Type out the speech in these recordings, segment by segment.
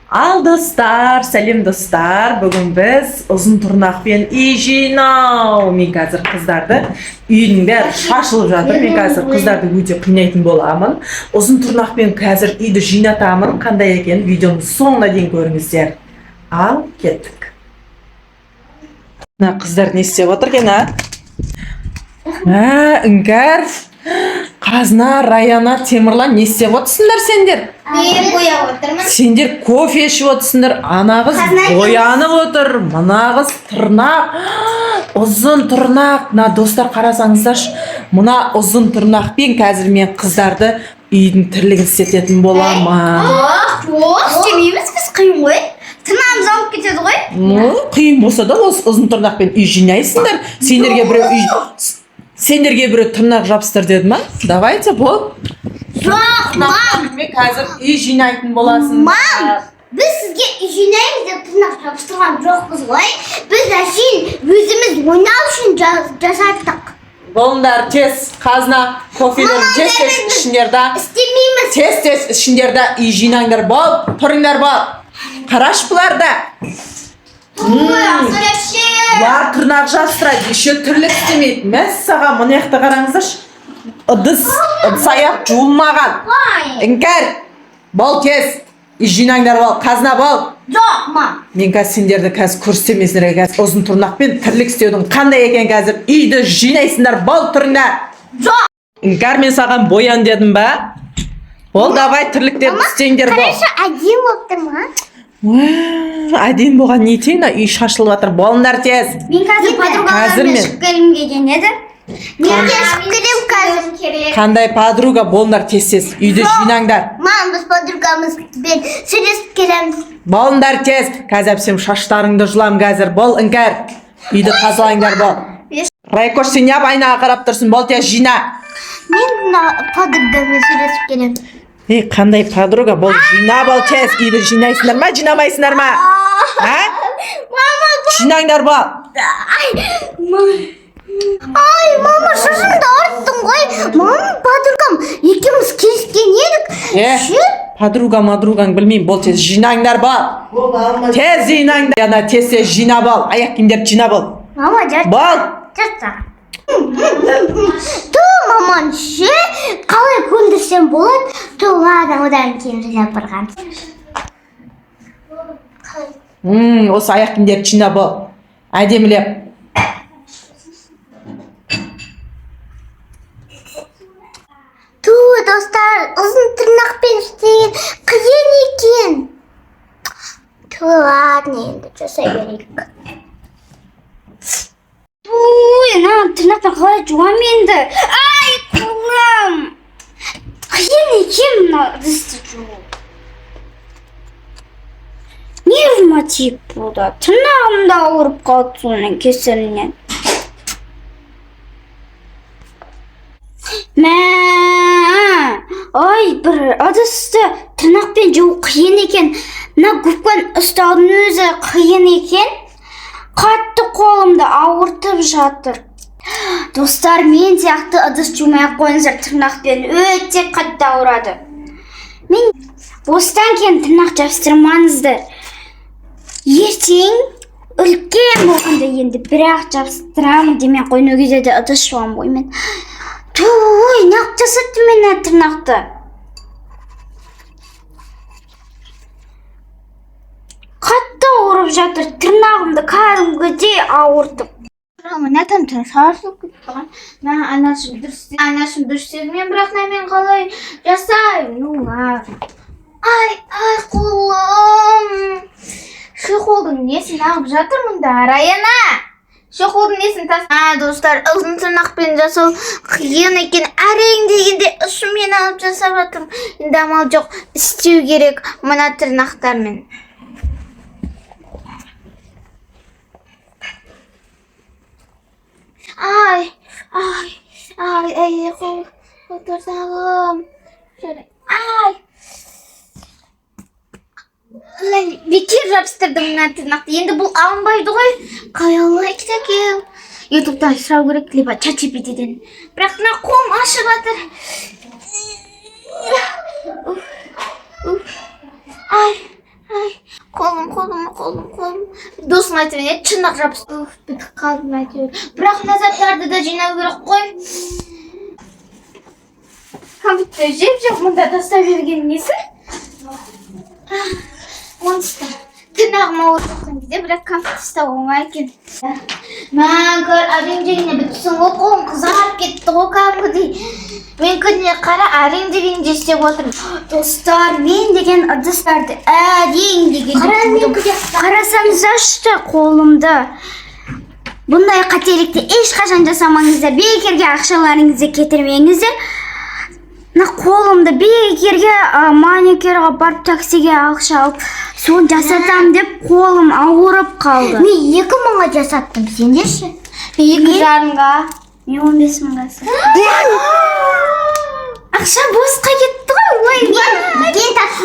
Ал достар, сәлем достар. Бүгін біз ұзын тұрнақпен үй жинау. Мен қазір қыздарды үйдің бәрі шашылып жатыр. Мен қазір қыздарды өте қинайтын боламын. Ұзын тұрнақпен қазір үйді жинатамын. Қандай екен видеоның соңына дейін көріңіздер. Ал кеттік. Мына қыздар не істеп отыр екен, Іңкәр, Қазына, Раяна, Темірлан не істеп отырсыңдар сендер? Мен бояп отырмын. Сендер кофе ішіп отырсыңдар. Ана қыз боянып отыр. Мына қыз тырнақ. Ұзын тырнақ. Мына достар қарасаңыздаршы. Мына ұзын тырнақпен қазір мен қыздарды үйдің тірлігін істететін боламын. Жоқ, істемейміз, біз қиын ғой. Тырнағымыз алып кетеді ғой. Қиын болса да осы ұзын тырнақпен үй жинайсыңдар. Сендерге біреу тырнақ жабыстыр деді ма? Давайте бол. Жоқ, мам. Мен қазір үй жинайтын боласың. Мам, біз сізге үй жинаймыз деп тырнақ жабыстырған жоқпыз ғой. Біз әшейін өзіміз ойнау үшін жасаттық. Болыңдар, тез қазына кофелерін тез ішіңдер да. Істемейміз. Тез ішіңдер да үй жинаңдар. Бол, тұрыңдар бол. Қараш бұларда. Бұлар тырнақ жабыстырады, еще тірлік істемейді. Мәссаған, мұны яқты қараңыздаршы. Ыдыс аяқ жуылмаған. Іңкәр, бол тез. Үй жинаңдар бол, қазына бол. Жоқ, мам. Мен қазір сендерді қазір көрсетемесіңдер, қазір ұзын тырнақпен тірлік істеудің қандай екен қазір. Үйді жинайсыңдар, бол тұрыңдар. Жоқ. Іңкәр, мен саған боян дедім ба? Бол, давай тірліктерді істеңдер бол. Қарашы, әдем болып тұр ма? Әдем болған не етейін, үй шашылып жатыр. Болыңдар тез. Мен қазір подругаларыммен шығып келем деген едім. Мен де шығып келем қазір. Қандай подруга, болыңдар тез. Үйді жинаңдар. Мам, біз подругамызбен сөйлесіп келеміз. Болыңдар тез. Қазір әпсем шаштарыңды жұлам қазір. Бол, Іңкәр. Үйді тазалаңдар бол. Райкош, сен не айнаға қарап тұрсың? Бол тез жина. Мен подругаммен сөйлесіп келем. Қандай подруга, бол жина бол тез. Үйді жинайсыңдар ма, жинамайсыңдар ма? Мама, жинаңдар бол. Ай, мама, шашымды арттың ғой. Мама, подругам, екеуміз келіскен едік. Подругаң білмеймін, бол тез жинаңдар бол. Тез жинаңдар. Яна тез жина бол. Аяқ киімдерді жина бол. Мама, жарты. Бол. Ту, маман, қалай көндірсем болады? Ту, ладно, одан кейін жинап барған. Осы аяқ киімдерді жина бол. Әдемілеп. Ту, достар, ұзын тырнақпен істеген қиын екен. Ту, ладно, енді жасай берейік. Ана тырнақпен қалай жуам енді? Ай, қолым! Қиын екен мына ыдысты жуу. Нервматик болды. Тырнағым да ауырып қалды соның кесірінен. Ай, бір ыдысты тырнақпен жуу қиын екен. Мына губканы ұстаудың өзі қиын екен. Қатты қолымды ауыртып жатыр. Достар, мен сияқты ыдыс жумай қойыңыздар, тырнақпен өте қатты ауырады. Мен осыдан кейін тырнақ жабыстырмаңыздар. Ертең үлкен болғанда енді бірақ жабыстырамын демей қойын, ол кезде де ыдыс жуамын ғой мен. Ой, нақ жасаттым мен тырнақты. Қатты ауырып жатыр, тырнағымды кәдімгідей ауыртып. Мына там шашылып кетіп қалған. Анашым дұрыс істеді, мен бірақ мен қалай жасаймын? Ай, қолым. Шоқолдың несін ағып жатыр мұнда, Раяна? Шоқолдың несін достар, ұзын тырнақпен жасау қиын екен. Әрең дегенде ұшымен алып жасап жатырмын. Енді амал жоқ, істеу керек мына тырнақтармен. Ай, отырсағым. Ай. Бекер жабыстырдым мына тырнақты. Енді бұл алынбайды ғой. Қалай кетекем. Ютубтан сұрау керек, либо ChatGPT'ден. Бірақ мына қолым ашып жатыр. Ай, Қолым. Досым айтып еді, чынақ жабысты. Бітіп қалдым әйтеуір. Бірақ мына заттарды да жинау керек қой. Бітті, жеп мұнда тастап берген несі? Онсыз тырнағым ауырып жатқан кезде бірақ конфет ұстау оңай екен. Мәңгір әрең дегенде бітсің ғой, қолым қызарып кетті ғой кәдімгідей. Мен күніне қара әрең дегенде істеп отырмын. Достар, мен деген ыдыстарды әрең дегенде қарасаңыздаршы қолымды. Бұндай қателікті ешқашан жасамаңыздар. Бекерге ақшаларыңызды кетірмеңіздер. Қолымды бекерге маникюрға барып таксиге ақша алып, соны жасатам деп қолым ауырып қалды. Мен 2000-ға жасаттым, сендерші? Мен 2,5-ға. Мен 15,000-ға. Ақша босқа кетті ғой.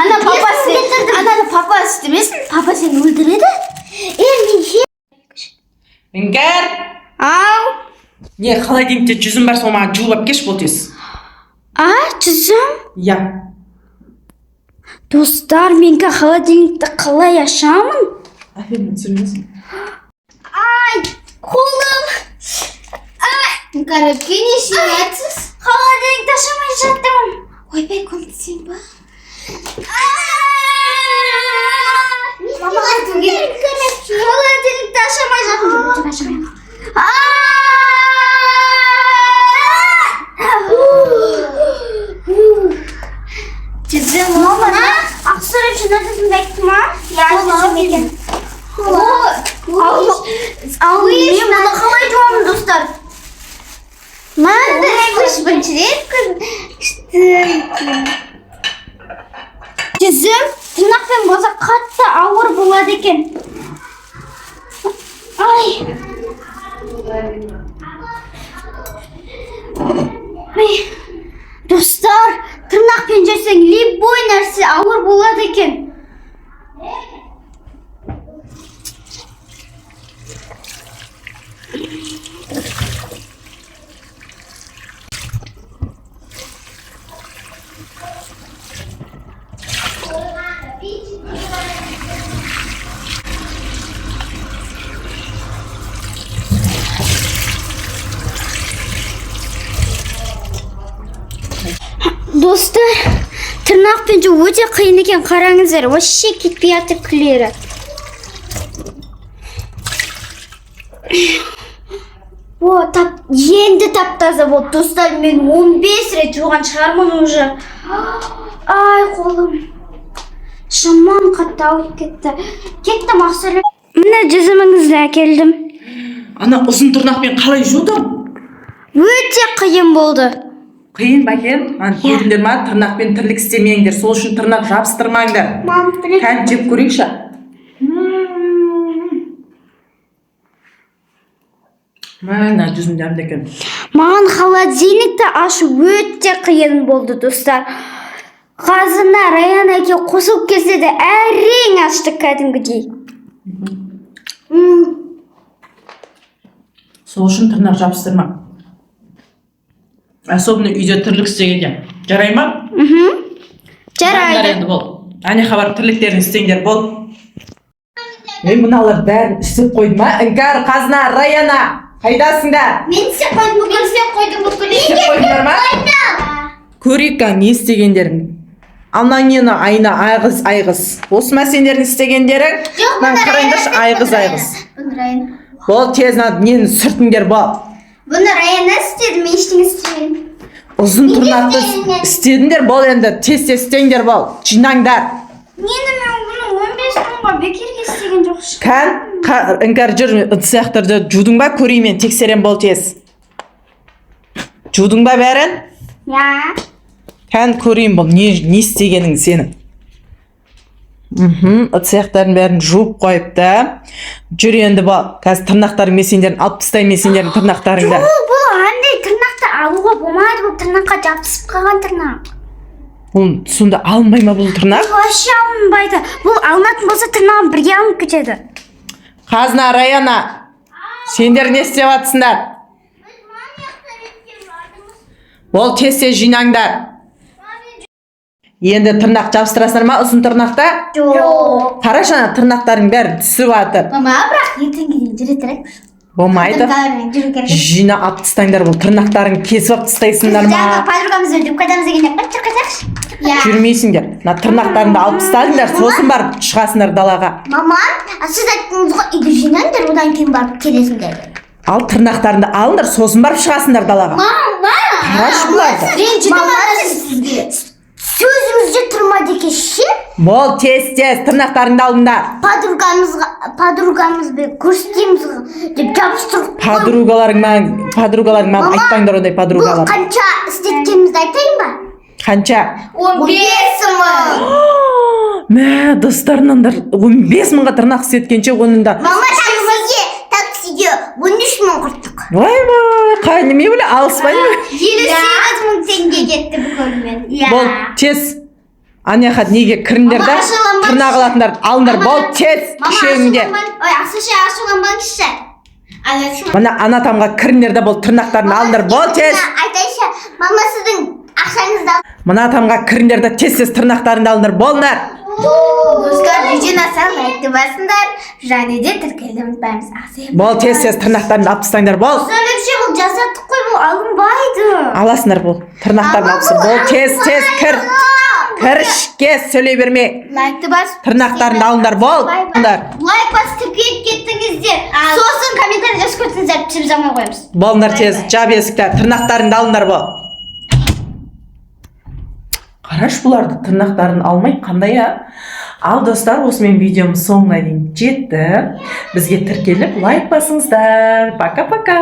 Ана папасы істемесін, папа сені өлдіреді. Іңкәр! Ау! Не, холодильникте жүзім бар, сол маған жуып алып кеш бол тез. Жүзім? Иә. Достар, менгі холодильникті қалай ашамын? Аферін түсірмесін. Қолым! Қарапке неше әтсіз? Холодильникті ашамай жаттым. Ойбай, көмтесен ба? Мама, айту керек. Холодильникті ашамай жаттым. Жүзім, мама, ақсырып жинадың бәкті ма? Жүзім екен. Мен мұны қалай жуамын, достар? Мен де жүзім, тырнақпен болса қатты ауыр болады екен. Достар, тырнақпен жүрсең любой нәрсе ауыр болады екен. Достар, тырнақпен жүру өте қиын екен, қараңыздар, вообще кетпей жатыр күлері. Енді тап-таза болды, достар, мен 15 рет жуған шығармын уже. Қолым. Шаман қатты ауырып кетті. Кеттім ақсырып. Міне жүзіміңізді әкелдім. Ана ұзын тырнақпен қалай жудың? Өте қиын болды. Қиын ба екен? Көрдіңдер ма? Тырнақпен тірлік істемеңдер. Сол үшін тырнақ жабыстырмаңдар. Кән жеп көрейікші. Мына жүзім дәмді екен. Маған холодильникті ашу өте қиын болды, достар. Қазына Раян әке қосылып келсе де әрең аштық кәдімгідей. Сол үшін тырнақ жабыстырма. Особенно үйде тірлік істегенде. Жарай ма? Жарайды. Әне хабар тірліктерін істеңдер бол. Мен мұналар бәрін істеп қойдым ма? Іңкәр, Қазына, Раяна, қайдасыңдар? Мен істеп қойдым, бүкіл істеп қойдым, бүкіл. Істеп қойдыңдар ма? Көрейік не істегендерің. Анаңені айна айғыз. Осы мәсендерін істегендерің? Мен қарайындашы айғыз. Бол тез нені сүртіңдер бол. Бұны Раяна істеді, мен ештеңе істемедім. Ұзын тырнақты істедіңдер бол енді, тез істеңдер бол. Жинаңдар. Нені мен бұны 15,000-ға бекерге істеген жоқшы. Кән, іңкәр жүр, ыдыс-аяқтарды жудың ба, көреймен, тексерем бол тез. Жудың ба бәрін? Я. Кән көрейін бол, не істегенің сенің? Ыдыс-аяқтарын бәрін жуып қойыпты. Жүр енді бол, қазір тырнақтарың месендерін алып тастайын месендерін тырнақтарыңды. Бұл андай тырнақты алуға болмайды, бұл тырнаққа жабысып қалған тырнақ. Бұл сонда алынбай ма бұл тырнақ? Вообще алынбайды. Бұл алынатын болса тырнағын бірге алынып кетеді. Қазына, Раяна, сендер не істеп жатсыңдар? Ол тез жинаңдар. Енді тырнақ жабыстырасыңдар ма ұзын тырнақта? Жоқ. Қарашы ана тырнақтардың бәрі түсіп жатыр. Мама, бірақ ертеңге дейін жүре тұрайық. Болмайды. Жүру керек. Жина алып тастаңдар, бұл тырнақтарын кесіп алып тастайсыңдар ма? Подругамызды өлтіріп қайтамыз дегенде қырт қайтайықшы. Жүрмейсіңдер. Мына тырнақтарыңды алып тастаңдар, сосын барып шығасыңдар далаға. Мама, сіз айттыңыз ғой, үйді жинаңдар, одан кейін барып келесіңдер. Ал тырнақтарыңды алыңдар, сосын барып шығасыңдар далаға. Мама! Қарашы бұларды. Сізге сөзіңізде тұрмады екен ше? Бол, тез, тырнақтарыңды алыңдар. Подругамызбен көрсетеміз деп жабыстырып Подругаларың маған айтпаңдар ондай бұл подругалар. қанша істеткенімізді айтайын ба? Қанша? 15 мың. Мә, достарымнан 15 мыңға тырнақ істеткенше онында. Мама, таксиге 13 мың құрттық. Вай, неме біле, алыспайды ма? 58 мың теңге кетті бүкілмен. Бол, тез. Анияхат неге кіріңдер да, тырнақ алатындар, алыңдар, бол, тез, үшеуіңде. Ой, Асаша, ашуланбаңызшы. Мына анатамға кіріңдер да, бол, тырнақтарын алыңдар, бол, тез. Айтайшы, мама сіздің ақшаңызды. Мына атамға кіріңдер да, тез тырнақтарыңды алыңдар, болыңдар. Достар, видеоны аса лайкты басыңдар, және де тіркелдіміз бәріміз. Бол, тез тырнақтарыңды алып тастаңдар, бол. Сөйлепше, бұл жасаттық қой, бұл алынбайды. Аласыңдар, бол, тырнақтарын алыпсың, бол, тез, кір. Кірішке сөйлей берме. Лайкты бас. Тырнақтарыңды алыңдар, бол. Лайк бас тіркеліп кеттіңіздер. Сосын комментарий жазып көрсеңіздер, түсіріп замай қоямыз. Болыңдар тез, жап есікті, тырнақтарыңды алыңдар, бол. Қараш бұларды тырнақтарын алмай қандай Ал достар, осымен видеомыз соңына дейін жетті. Бізге тіркеліп лайк басыңыздар. Пока-пока.